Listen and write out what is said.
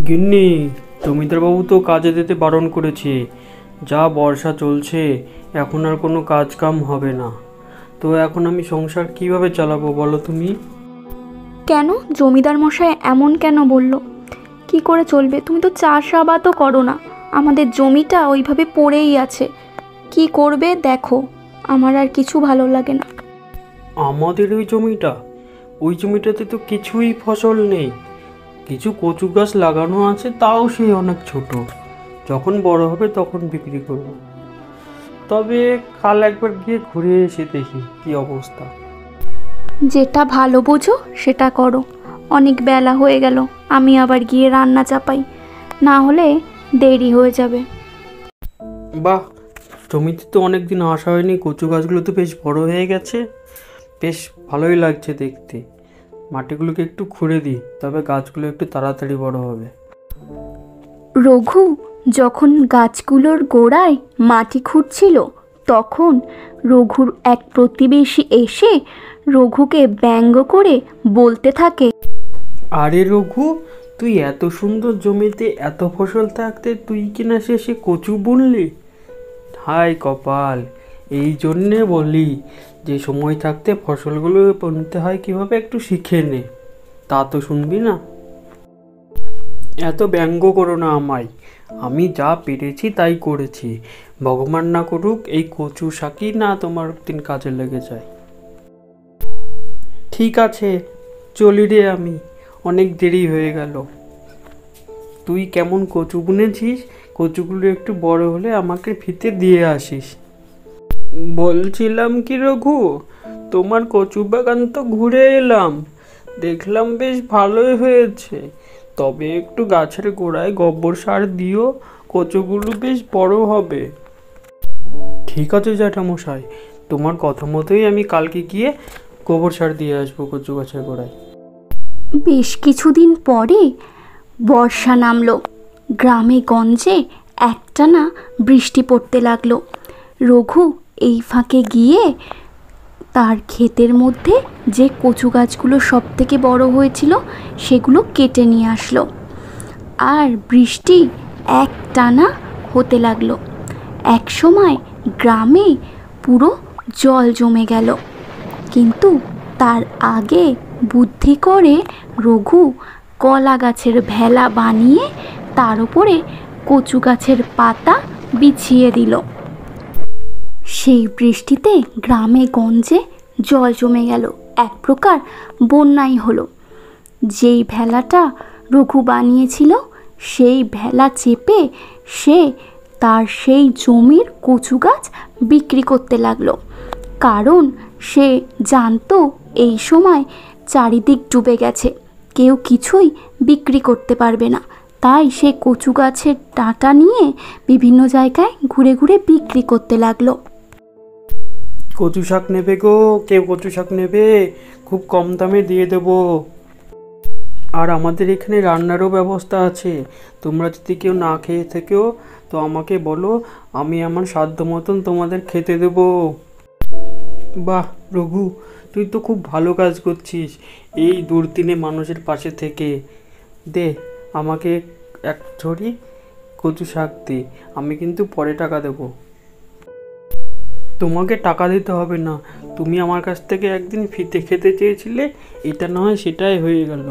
গিন্নি, জমিদার বাবু তো কাজে যেতে বারণ করেছে। যা বর্ষা চলছে, এখন আর কোনো কাজ কাম হবে না। তো এখন আমি সংসার কিভাবে চালাবো বলো তুমি? কেন জমিদার মশাই এমন কেন বলল? কি করে চলবে? তুমি তো চাষাবাদও করো না, আমাদের জমিটা ওইভাবে পড়েই আছে। কি করবে দেখো, আমার আর কিছু ভালো লাগে না। আমাদের ওই জমিটাতে তো কিছুই ফসল নেই। কিছু কচু গাছ লাগানো আছে, তাও সে অনেক ছোট। যখন বড় হবে তখন বিক্রি করব। তবে কাল একবার গিয়ে ঘুরে এসে দেখি কি অবস্থা। যেটা ভালো বোঝো সেটা করো। অনেক বেলা হয়ে গেল, আমি আবার গিয়ে রান্না চাপাই, না হলে দেরি হয়ে যাবে। বাহ, জমিতে তো অনেক দিন আসা হয়নি, কচু গাছগুলো তো বেশ বড় হয়ে গেছে। বেশ ভালোই লাগছে দেখতে। মাটিগুলোকে একটু খুঁড়ে দিই, তবে গাছগুলো একটু তাড়াতাড়ি বড় হবে। রঘু যখন গাছগুলোর গোড়ায় মাটি খুঁড়ছিল, তখন রঘুর এক প্রতিবেশী এসে রঘুকে ব্যঙ্গ করে বলতে থাকে, আরে রঘু, তুই এত সুন্দর জমিতে এত ফসল থাকতে তুই কিনা শেষে কচু বুনলি? হায় কপাল! এই জন্যে বলি যে সময় থাকতে ফসলগুলো বুনতে হয় কীভাবে একটু শিখে নে। তা তো শুনবি না। এত ব্যঙ্গ করো না আমায়। আমি যা পেরেছি তাই করেছি। ভগবান না করুক এই কচু শাকই না তোমার দিন কাজে লেগে যায়। ঠিক আছে, চলি রে আমি। অনেক দেরি হয়ে গেল। তুই কেমন কচু বুনেছিস? কচুগুলো একটু বড় হলে আমাকে ফিতে দিয়ে আসিস। বলছিলাম কি রঘু, তোমার কচু বাগান তো ঘুরে এলাম, দেখলাম বেশ ভালোই হয়েছে। তবে একটু গাছের গোড়ায় গোবর সার দিও, কচুগুলো বেশ বড় হবে। ঠিক আছে জ্যাঠামশাই, তোমার কথা মতোই আমি কালকে গিয়ে গোবর সার দিয়ে আসবো কচু গাছের গোড়ায়। বেশ কিছুদিন পরে বর্ষা নামলো। গ্রামে গঞ্জে একটানা বৃষ্টি পড়তে লাগলো। রঘু এই ফাঁকে গিয়ে তার ক্ষেতের মধ্যে যে কচু গাছগুলো সব থেকে বড় হয়েছিল সেগুলো কেটে নিয়ে আসলো। আর বৃষ্টি একটানা হতে লাগলো। এক সময় গ্রামে পুরো জল জমে গেল। কিন্তু তার আগে বুদ্ধি করে রঘু কলা গাছের ভেলা বানিয়ে তার উপরে কচু গাছের পাতা বিছিয়ে দিল। সেই বৃষ্টিতে গ্রামে গঞ্জে জল জমে গেল, এক প্রকার বন্যাই হলো। যেই ভেলাটা রঘু বানিয়েছিল সেই ভেলা চেপে সে তার সেই জমির কচু গাছ বিক্রি করতে লাগলো। কারণ সে জানতো এই সময় চারিদিক ডুবে গেছে, কেউ কিছুই বিক্রি করতে পারবে না। তাই সে কচু গাছের ডাঁটা নিয়ে বিভিন্ন জায়গায় ঘুরে ঘুরে বিক্রি করতে লাগলো। কচু শাক নেবে গো? কেউ কচু শাক নেবে? খুব কম দামে দিয়ে দেবো। আর আমাদের এখানে রান্নারও ব্যবস্থা আছে। তোমরা যদি কেউ না খেয়ে থেকেও তো আমাকে বলো, আমি আমার সাধ্য মতন তোমাদের খেতে দেবো। বাহ রঘু, তুই তো খুব ভালো কাজ করছিস এই দুর্দিনে মানুষের পাশে থেকে। দে আমাকে এক ঝুড়ি কচু শাক দে, আমি কিন্তু পরে টাকা দেবো। তোমাকে টাকা দিতে হবে না, তুমি আমার কাছ থেকে একদিন ফিতে খেতে চেয়েছিলে, এটা না হয় সেটাই হয়ে গেল।